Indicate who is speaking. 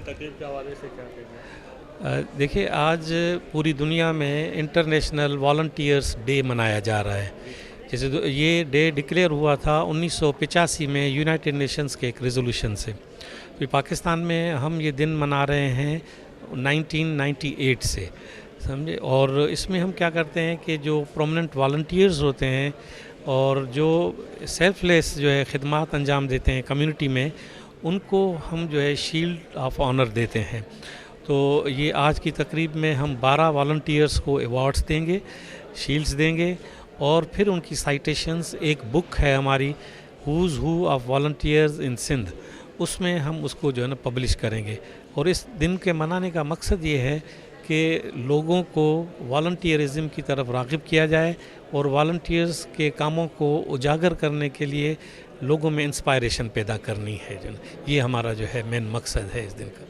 Speaker 1: तकरीब के हवाले से क्या कहेंगे?
Speaker 2: देखिए, आज पूरी दुनिया में इंटरनेशनल वॉलंटियर्स डे मनाया जा रहा है। जैसे ये डे डिक्लेयर हुआ था 1985 में यूनाइटेड नेशंस के एक रेजोल्यूशन से। तो पाकिस्तान में हम ये दिन मना रहे हैं 1998 से, समझे। और इसमें हम क्या करते हैं कि जो प्रोमिनेंट वॉलंटियर्स होते हैं और जो सेल्फलेस जो है खिदमत अंजाम देते हैं कम्युनिटी में, उनको हम जो है शील्ड ऑफ ऑनर देते हैं। तो ये आज की तकरीब में हम 12 वॉलंटियर्स को अवार्ड्स देंगे, शील्ड्स देंगे, और फिर उनकी साइटेशंस, एक बुक है हमारी हुज़ हू ऑफ वॉलंटियर्स इन सिंध, उसमें हम उसको जो है ना पब्लिश करेंगे। और इस दिन के मनाने का मकसद ये है कि लोगों को वॉलंटियरिज़म की तरफ राग़िब किया जाए और वॉलंटियर्स के कामों को उजागर करने के लिए लोगों में इंस्पायरेशन पैदा करनी है। ये हमारा जो है मेन मकसद है इस दिन का।